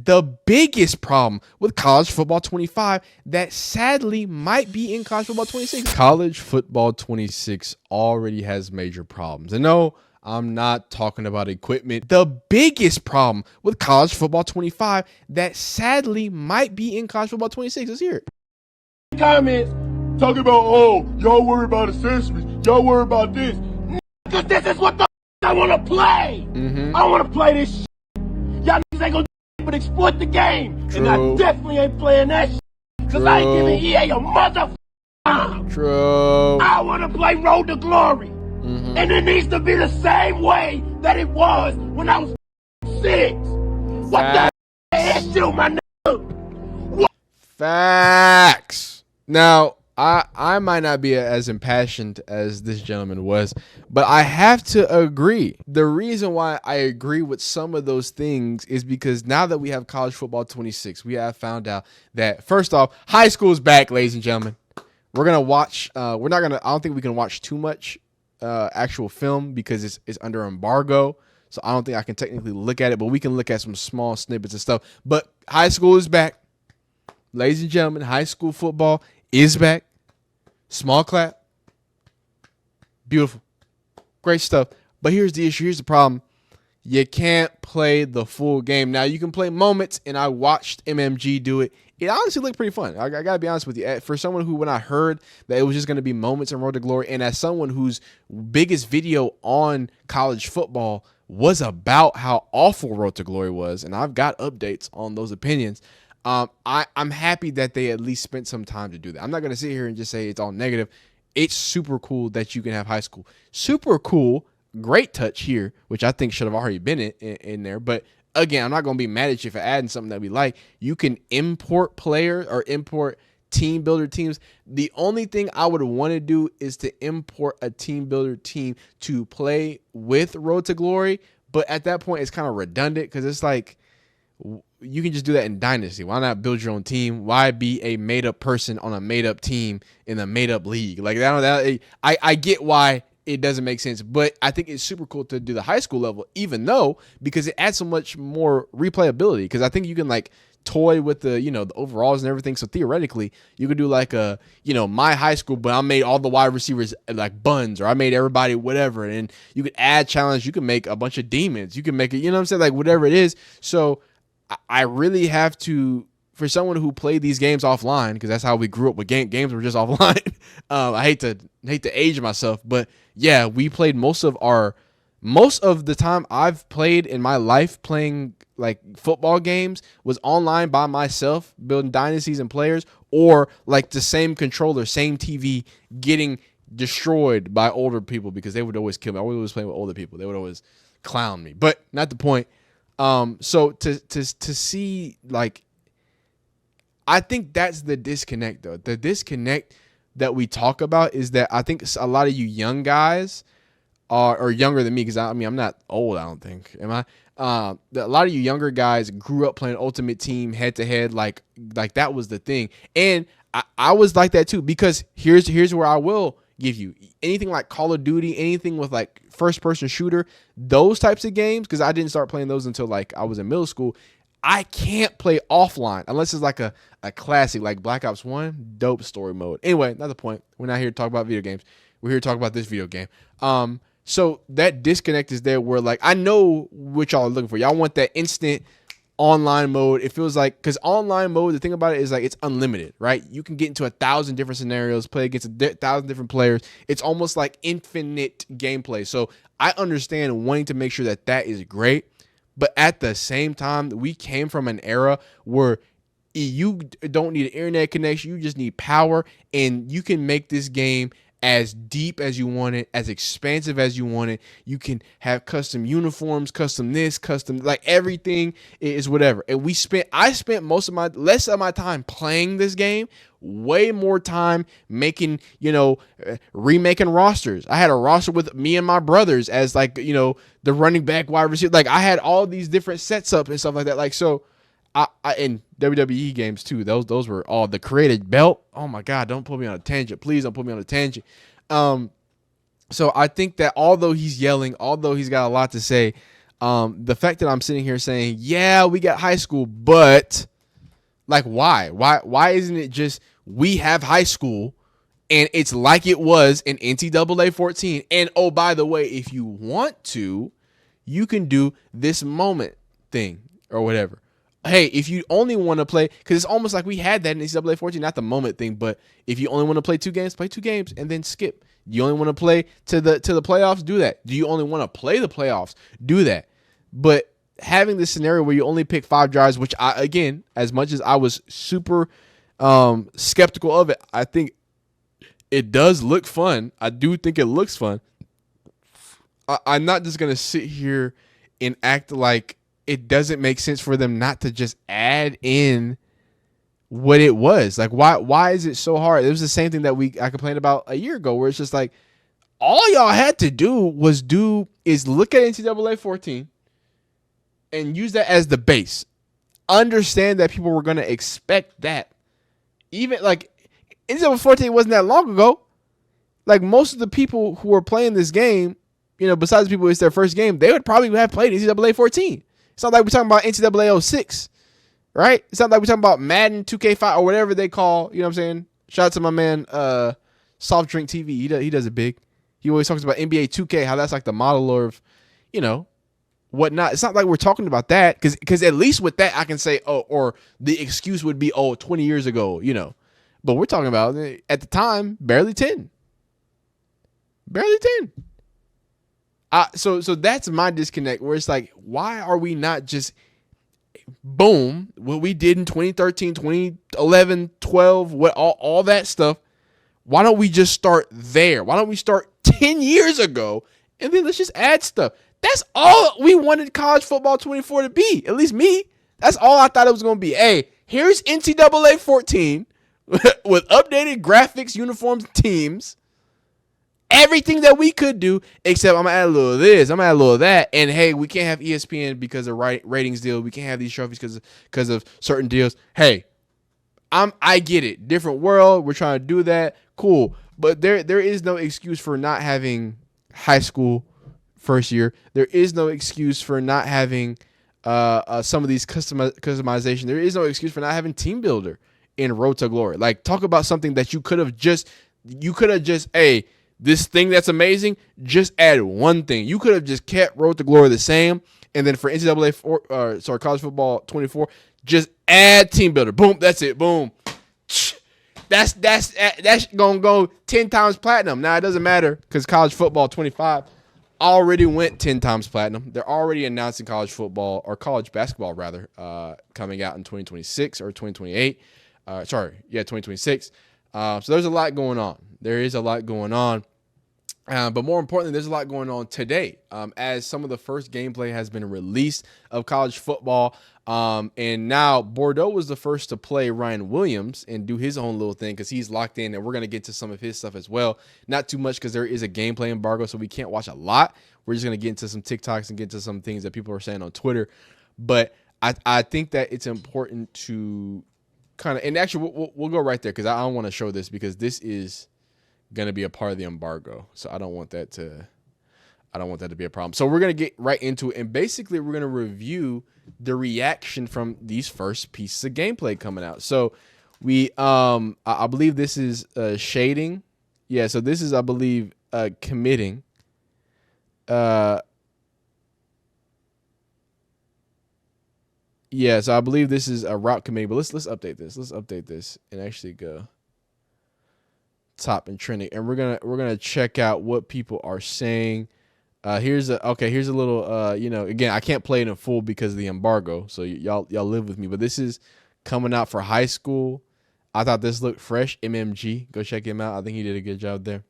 the biggest problem with college football 25 that sadly might be in college football 26. College football 26 already has major problems. And no, I'm not talking about equipment. The biggest problem with college football 25 that sadly might be in college football 26. Let's hear it. Comments talking about, oh, y'all worry about accessories, y'all worry about this. Because this is what the I want to play. I want to play this shit. Y'all niggas ain't gonna do but exploit the game. True. And I definitely ain't playing that shit. Because I ain't giving EA a motherfucker. True. I want to play Road to Glory. And it needs to be the same way that it was when I was 6. What the issue, my nigga? Facts. Now, I might not be as impassioned as this gentleman was, but I have to agree. The reason why I agree with some of those things is because now that we have college football 26, we have found out that, first off, high school is back, ladies and gentlemen. We're going to watch, I don't think we can watch too much actual film because it's under embargo. So I don't think I can technically look at it, but we can look at some small snippets and stuff. But high school is back. Ladies and gentlemen, high school football is back. Small clap. Beautiful. Great stuff. But here's the issue. Here's the problem. You can't play the full game. Now, you can play moments, and I watched MMG do it. It honestly looked pretty fun. I got to be honest with you. For someone who, when I heard that it was just going to be moments in Road to Glory, and as someone whose biggest video on college football was about how awful Road to Glory was, and I've got updates on those opinions, I'm happy that they at least spent some time to do that. I'm not going to sit here and just say it's all negative. It's super cool that you can have high school. Super cool. Great touch here, which I think should have already been in there. But again, I'm not going to be mad at you for adding something that we like. You can import players or import team builder teams. The only thing I would want to do is to import a team builder team to play with Road to Glory. But at that point, it's kind of redundant because it's like, you can just do that in Dynasty. Why not build your own team? Why be a made-up person on a made-up team in a made-up league? Like I get why it doesn't make sense, but I think it's super cool to do the high school level, even though, because it adds so much more replayability. Because I think you can like toy with the the overalls and everything. So theoretically, you could do like a my high school, but I made all the wide receivers like buns, or I made everybody whatever, and you could add challenge. You can make a bunch of demons. You can make it, what I'm saying, like whatever it is. So I really have to, for someone who played these games offline, because that's how we grew up with games were just offline. I hate to age myself, but yeah, we played most of the time I've played in my life playing like football games was online by myself, building dynasties and players, or like the same controller, same TV, getting destroyed by older people because they would always kill me. I was always playing with older people. They would always clown me, but not the point. So to see, like, I think that's the disconnect though. The disconnect that we talk about is that I think a lot of you young guys or younger than me, because I mean, I'm not old, I don't think. Am I? A lot of you younger guys grew up playing Ultimate Team head to head, like that was the thing. And I was like that too, because here's where I will give you anything like Call of Duty, anything with like first person shooter, those types of games, because I didn't start playing those until like I was in middle school. I can't play offline unless it's like a classic like Black Ops 1, dope story mode. Anyway, not the point. We're not here to talk about video games. We're here to talk about this video game. So that disconnect is there where like I know what y'all are looking for. Y'all want that instant online mode. It feels like, because online mode, the thing about it is like it's unlimited, right? You can get into 1,000 different scenarios, play against 1,000 different players. It's almost like infinite gameplay. So I understand wanting to make sure that is great, but at the same time, we came from an era where you don't need an internet connection. You just need power, and you can make this game as deep as you want it, as expansive as you want it. You can have custom uniforms, custom this, custom, like everything is whatever. And I spent less of my time playing this game, way more time making, remaking rosters. I had a roster with me and my brothers as like, the running back, wide receiver. Like I had all these different sets up and stuff like that. Like, so I in WWE games too, those were all the created belt. Oh my God, don't put me on a tangent. Please don't put me on a tangent. So I think that although he's yelling, although he's got a lot to say, The fact that I'm sitting here saying, yeah, we got high school, but like, why isn't it just we have high school and it's like it was in NCAA 14? And oh, by the way, if you want to, you can do this moment thing or whatever. Hey, if you only want to play, because it's almost like we had that in NCAA 14, not the moment thing, but if you only want to play 2 games, play 2 games and then skip. You only want to play to the playoffs, do that. Do you only want to play the playoffs? Do that. But having this scenario where you only pick 5 drives, which I, again, as much as I was super skeptical of it, I think it does look fun. I do think it looks fun. I'm not just going to sit here and act like it doesn't make sense for them not to just add in what it was. Like, why is it so hard? It was the same thing that I complained about a year ago, where it's just like, all y'all had to do is look at NCAA 14 and use that as the base. Understand that people were going to expect that. Even like NCAA 14 wasn't that long ago. Like, most of the people who were playing this game, besides the people it's their first game, they would probably have played NCAA 14. It's not like we're talking about NCAA 06, right? It's not like we're talking about Madden 2K5 or whatever they call, you know what I'm saying? Shout out to my man, Soft Drink TV. He does it big. He always talks about NBA 2K, how that's like the model of, whatnot. It's not like we're talking about that, because at least with that I can say, oh, or the excuse would be, 20 years ago, But we're talking about, at the time, barely 10. Barely 10. So that's my disconnect, where it's like, why are we not just, boom, what we did in 2013, 2011, 12, all that stuff, why don't we just start there? Why don't we start 10 years ago, and then let's just add stuff? That's all we wanted college football 24 to be, at least me. That's all I thought it was going to be. Hey, here's NCAA 14 with updated graphics, uniforms, teams. Everything that we could do, except I'm going to add a little of this, I'm going to add a little of that. And hey, we can't have ESPN because of ratings deal. We can't have these trophies because of certain deals. Hey, I get it. Different world. We're trying to do that. Cool. But there is no excuse for not having high school first year. There is no excuse for not having some of these customization. There is no excuse for not having Team Builder in Road to Glory. Like, talk about something that you could have just, hey, this thing that's amazing, just add one thing. You could have just kept Road to Glory the same, and then for NCAA college football 24, just add Team Builder. Boom, that's it. Boom. That's gonna go 10 times platinum. Now it doesn't matter, because college football 25 already went 10 times platinum. They're already announcing college football, or college basketball rather, coming out in 2026 or 2028. 2026. So there's a lot going on. There is a lot going on. But more importantly, there's a lot going on today, as some of the first gameplay has been released of college football. And now Bordeaux was the first to play Ryan Williams and do his own little thing, because he's locked in, and we're going to get to some of his stuff as well. Not too much, because there is a gameplay embargo, so we can't watch a lot. We're just going to get into some TikToks and get to some things that people are saying on Twitter. But I think that it's important to kind of, and actually we'll go right there, because I don't want to show this, because this is going to be a part of the embargo. So I don't want that to be a problem. So we're going to get right into it. And basically we're going to review the reaction from these first pieces of gameplay coming out. So we, I believe this is shading. Yeah. So this is, I believe, committing. Yeah. So I believe this is a route committing, but let's update this. Let's update this and actually go top and trending, and we're gonna check out what people are saying. Here's a little again, I can't play it in full because of the embargo, so y'all live with me, but this is coming out for high school. I thought this looked fresh. MMG, go check him out. I think he did a good job there.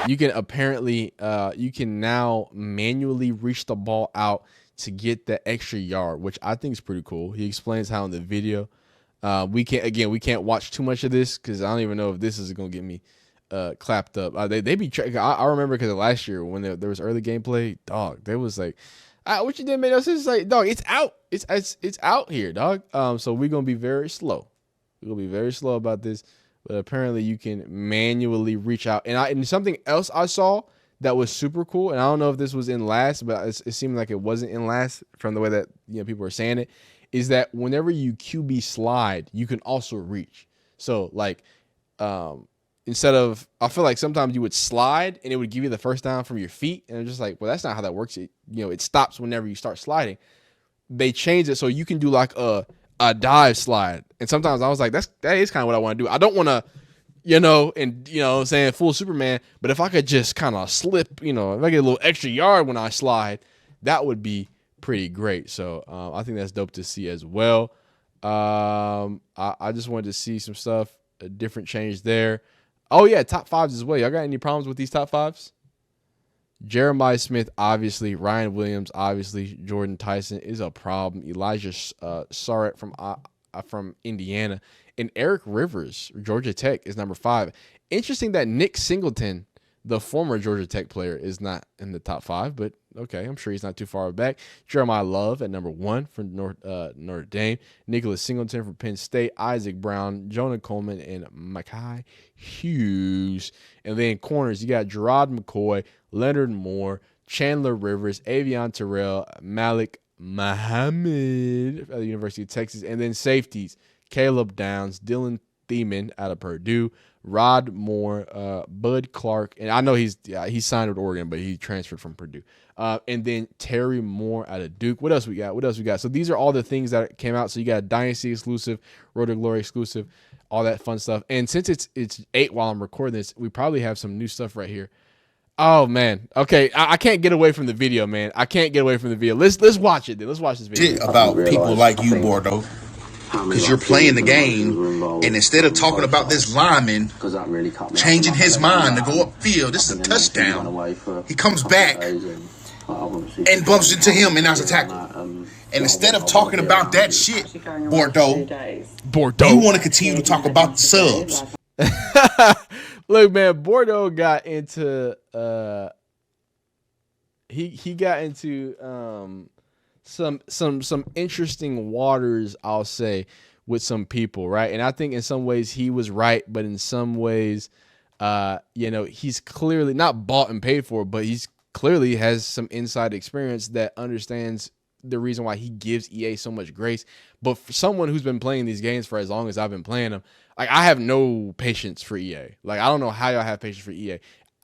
You can apparently you can now manually reach the ball out to get the extra yard, which I think is pretty cool. He explains how in the video. We can't watch too much of this, because I don't even know if this is gonna get me clapped up. They be I remember, because last year when there was early gameplay, dog, they was like, what you did made no sense. It's like, dog, it's out. It's out here, dog. So we're gonna be very slow. We're gonna be very slow about this. But apparently you can manually reach out. And something else I saw that was super cool, and I don't know if this was in last, but it seemed like it wasn't in last from the way that people are saying it, is that whenever you QB slide, you can also reach. So like instead of, I feel like sometimes you would slide and it would give you the first down from your feet, and it's just like, well, that's not how that works. It stops whenever you start sliding. They changed it so you can do like a dive slide, and sometimes I was like, that is kind of what I want to do. I don't want to, I'm saying full Superman, but if I could just kind of slip, if I get a little extra yard when I slide, that would be pretty great. So I think that's dope to see as well. I just wanted to see some stuff, a different change there. Oh yeah, top fives as well. Y'all got any problems with these top fives? Jeremiah Smith, obviously. Ryan Williams, obviously. Jordan Tyson is a problem. Elijah Sarrett from Indiana. And Eric Rivers, Georgia Tech, is number 5. Interesting that Nick Singleton, the former Georgia Tech player, is not in the top 5, but okay, I'm sure he's not too far back. Jeremiah Love at number 1 from Notre Dame. Nicholas Singleton from Penn State. Isaac Brown, Jonah Coleman, and Mekhi Hughes. And then corners, you got Gerard McCoy, Leonard Moore, Chandler Rivers, Avion Terrell, Malik Muhammad at the University of Texas. And then safeties, Caleb Downs, Dylan Thiemann out of Purdue, Rod Moore, Bud Clark, and I know he signed with Oregon, but he transferred from Purdue. And then Terry Moore out of Duke. What else we got? So these are all the things that came out. So you got a Dynasty exclusive, Road to Glory exclusive, all that fun stuff. And since it's 8 while I'm recording this, we probably have some new stuff right here. Oh man. Okay, I can't get away from the video, man. I can't get away from the video. Let's watch it. Let's watch this video. Shit about people like you, Bordeaux. Because you're playing the game, and instead of talking about this lineman changing his mind to go upfield, this is a touchdown. He comes back and bumps into him, and that's a tackle. And instead of talking about that shit, Bordeaux, you want to continue to talk about the subs. Look, man, Bordeaux got into he got into some interesting waters, I'll say, with some people, right? And I think in some ways he was right, but in some ways, he's clearly not bought and paid for, but he's clearly has some inside experience that understands the reason why he gives EA so much grace. But for someone who's been playing these games for as long as I've been playing them, like, I have no patience for EA. Like, I don't know how y'all have patience for EA.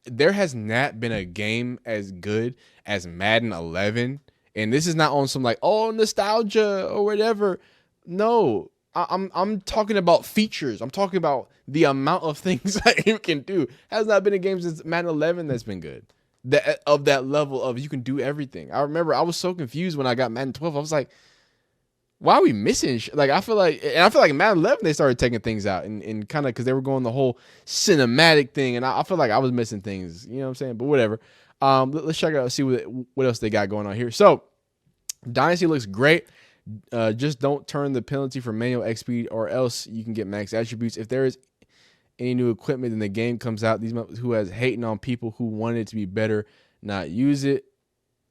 There has not been a game as good as Madden 11. And this is not on some like, oh, nostalgia or whatever. No, I'm talking about features. I'm talking about the amount of things that you can do. Has not been a game since Madden 11 that's been good. Of that level of you can do everything. I remember I was so confused when I got Madden 12. I was like, why are we missing? Like, I feel like Madden 11 they started taking things out and kind of because they were going the whole cinematic thing, and I feel like I was missing things. You know what I'm saying? But whatever. Let's check out, see what else they got going on here. So, Dynasty looks great. Just don't turn the penalty for manual XP, or else you can get max attributes. If there is any new equipment and the game comes out, these who has hating on people who wanted it to be better, not use it.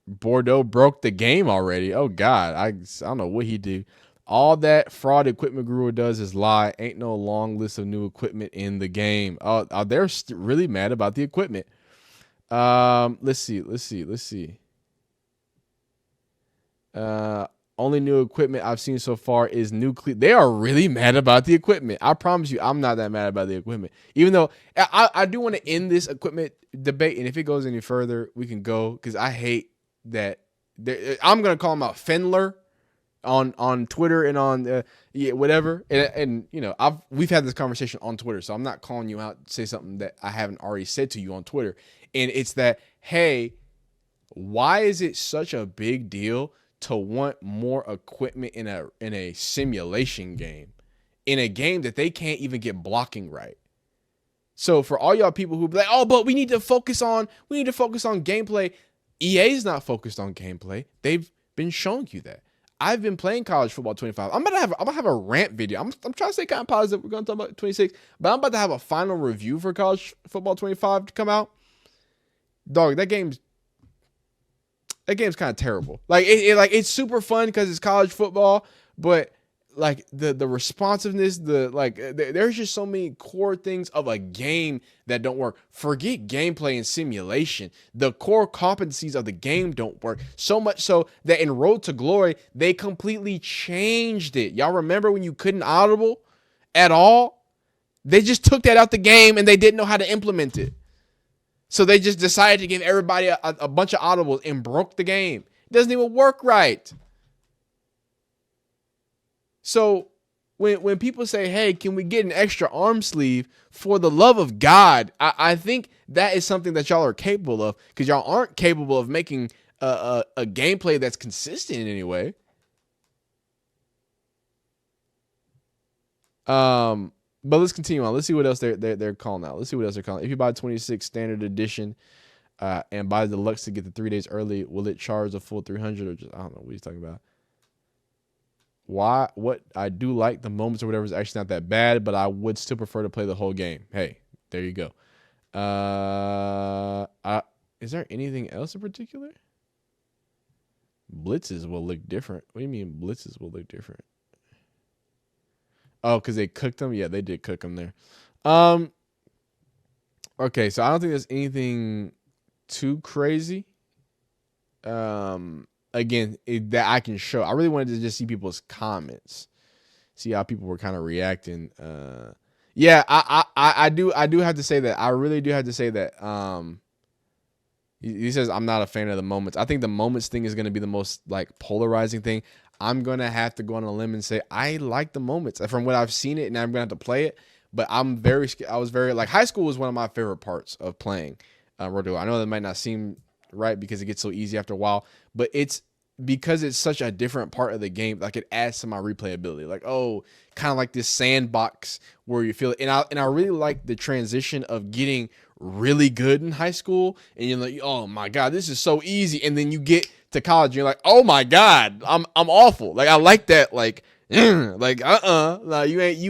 Bordeaux broke the game already. Oh God, I don't know what he do. All that fraud equipment guru does is lie. Ain't no long list of new equipment in the game. Oh, they're really mad about the equipment. Let's see. Only new equipment I've seen so far is nuclear. They are really mad about the equipment. I promise you, I'm not that mad about the equipment. Even though I do want to end this equipment debate, and if it goes any further, we can go, because I hate that. I'm gonna call him out Fendler on Twitter and on whatever. And we've had this conversation on Twitter, so I'm not calling you out to say something that I haven't already said to you on Twitter. And it's that, hey, why is it such a big deal to want more equipment in a simulation game, in a game that they can't even get blocking right? So for all y'all people who be like, oh, but we need to focus on gameplay. EA's not focused on gameplay. They've been showing you that. I've been playing College Football 25. I'm gonna have a rant video. I'm trying to stay kind of positive. We're gonna talk about 26, but I'm about to have a final review for College Football 25 to come out. Dog, that game's kind of terrible. Like it's super fun because it's college football, but like the responsiveness, there's just so many core things of a game that don't work. Forget gameplay and simulation. The core competencies of the game don't work. So much so that in Road to Glory, they completely changed it. Y'all remember when you couldn't audible at all? They just took that out the game and they didn't know how to implement it. So they just decided to give everybody a bunch of audibles and broke the game. It doesn't even work right. So when people say, hey, can we get an extra arm sleeve? For the love of God, I think that is something that y'all are capable of, because y'all aren't capable of making a gameplay that's consistent in any way. But let's continue on. Let's see what else they're calling out. Let's see what else they're calling. If you buy 26 standard edition and buy the deluxe to get the 3 days early, will it charge a full 300 or just, I don't know what he's talking about. What I do like the moments or whatever is actually not that bad, but I would still prefer to play the whole game. Hey, there you go. Is there anything else in particular? Blitzes will look different. What do you mean blitzes will look different? Oh, because they cooked them? Yeah, they did cook them there. Okay, so I don't think there's anything too crazy. Again, that I can show. I really wanted to just see people's comments, see how people were kind of reacting. Yeah, I do have to say that. I really do have to say that. He says I'm not a fan of the moments. I think the moments thing is going to be the most like polarizing thing. I'm going to have to go on a limb and say I like the moments from what I've seen it, and I'm going to have to play it. But I was very like, high school was one of my favorite parts of playing Road to Glory. I know that might not seem right because it gets so easy after a while, but it's because it's such a different part of the game. Like, it adds to my replayability. Like, oh, kind of like this sandbox where you feel it. And I really like the transition of getting really good in high school, and you're like, oh my God, this is so easy. And then you get to college, and you're like, oh my God, I'm awful. Like, I like that. Like, you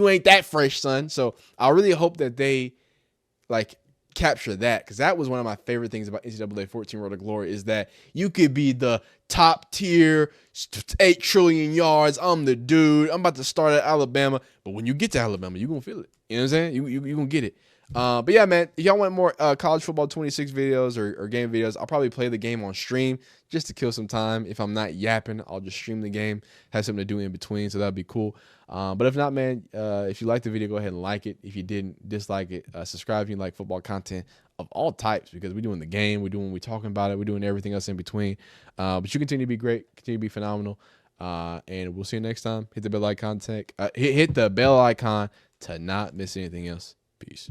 ain't that fresh, son. So I really hope that they like capture that, because that was one of my favorite things about NCAA 14 Road to Glory, is that you could be the top tier, 8 trillion yards. I'm the dude. I'm about to start at Alabama. But when you get to Alabama, you're going to feel it. You know what I'm saying? You're going to get it. But yeah, man, if y'all want more college football 26 videos or game videos, I'll probably play the game on stream just to kill some time. If I'm not yapping, I'll just stream the game, have something to do in between, so that'd be cool. But if not, man, if you liked the video, go ahead and like it. If you didn't, dislike it. Subscribe if you like football content of all types, because we're doing the game, we're talking about it, we're doing everything else in between. But you continue to be great, continue to be phenomenal, and we'll see you next time. Hit the bell icon, hit the bell icon to not miss anything else. Peace.